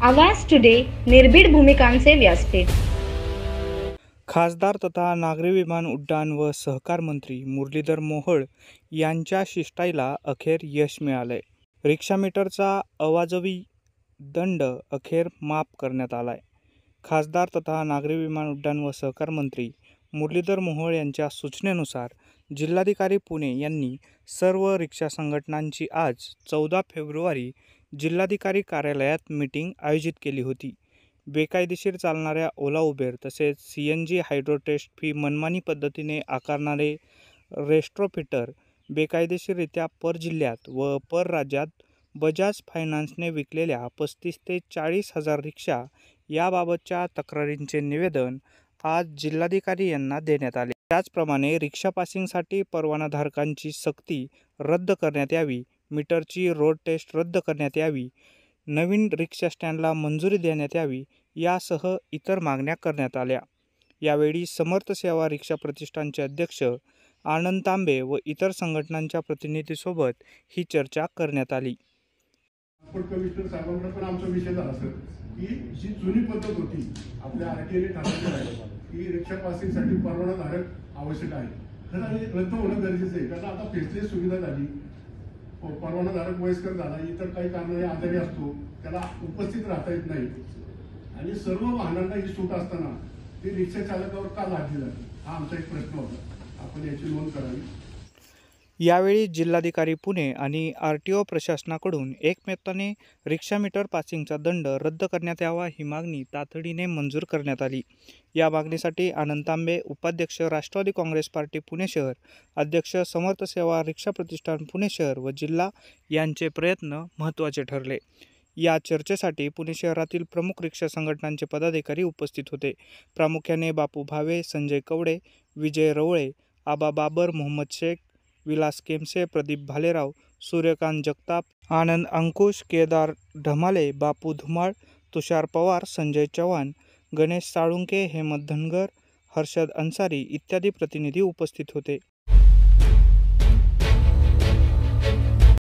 आवाज टुडे निर्भीड भूमिकांचे व्यासपीठ। खासदार तथा नागरी विमान उड्डाण व सहकार मंत्री मुरलीधर मोहोळ यांच्या शिष्टाईला अखेर यश मिळालंय। रिक्षा मीटरचा अवाजवी दंड अखेर माफ करण्यात आलाय। खासदार तथा नागरी विमान उड्डाण व सहकार मंत्री मुरलीधर मोहोळ यांच्या सूचनेनुसार जिल्हाधिकारी पुणे यांनी सर्व रिक्षा संघटनांची आज 14 फेब्रुवारी जिल्हाधिकारी कार्यालयात मीटिंग आयोजित केली होती। बेकायदेशीर चालणाऱ्या ओला उबेर तसेच CNG हायड्रोटेस्ट फी मनमानी पद्धतीने आकारणारे रेस्ट्रोफिटर बेकायदेशीररित्या पर जिल्ह्यात व पर राज्यात बजाज फायनान्सने विकलेल्या 35 ते 40 हजार रिक्षा याबाबतच्या तक्रारींचे निवेदन आज जिल्हाधिकारी यांना देण्यात आले। त्याचप्रमाणे रिक्षा पासिंगसाठी परवानाधारकांची सक्ती रद्द करण्यात यावी, मीटरची रोड टेस्ट रद्द करण्यात यावी, नवीन रिक्षा स्टँडला मंजुरी देण्यात यावी यासह इतर मागण्या करण्यात आल्या। यावेळी समर्थ सेवा रिक्षा प्रतिष्ठानचे अध्यक्ष आनंद तांबे व इतर संघटनांच्या प्रतिनिधींसोबत ही चर्चा करण्यात आली। कमिशनर साहेबांकडे पण आमचा विषय झाला सर की जी जुनी पद्धत होती आपल्या RTIने ठरवली आहे की रिक्षा पासिंगसाठी परवानाधारक आवश्यक आहे, खरं रद्द होणं गरजेचं आहे। कारण आता फेसलेस सुविधा झाली, परवानाधारक वयस्कर झाला, इतर काही कारणाने आजारी असतो, त्याला उपस्थित राहता येत नाही आणि सर्व वाहनांना ही सूट असताना ती रिक्षा चालकावर का लादली जाते, हा आमचा एक प्रश्न होता। आपण याची नोंद करावी। यावेळी जिल्हाधिकारी पुणे आणि RTO प्रशासनाकडून एकमताने रिक्षा मीटर पासिंगचा दंड रद्द करण्यात यावा ही मागणी तातडीने मंजूर करण्यात आली। या मागणीसाठी आनंद तांबे, उपाध्यक्ष राष्ट्रवादी काँग्रेस पार्टी पुणे शहर, अध्यक्ष समर्थ सेवा रिक्षा प्रतिष्ठान पुणे शहर व जिल्हा यांचे प्रयत्न महत्त्वाचे ठरले। या चर्चेसाठी पुणे शहरातील प्रमुख रिक्षा संघटनांचे पदाधिकारी उपस्थित होते। प्रामुख्याने बापू भावे, संजय कवडे, विजय रवळे, आबा बाबर, मोहम्मद शेख, विलास केमसे, प्रदीप भालेराव, सूर्यकांत जगताप, आनंद अंकुश, केदार ढमाले, बापू धुमाळ, तुषार पवार, संजय चव्हाण, गणेश साळुंके, हेमंत धनगर, हर्षद अन्सारी इत्यादी प्रतिनिधी उपस्थित होते।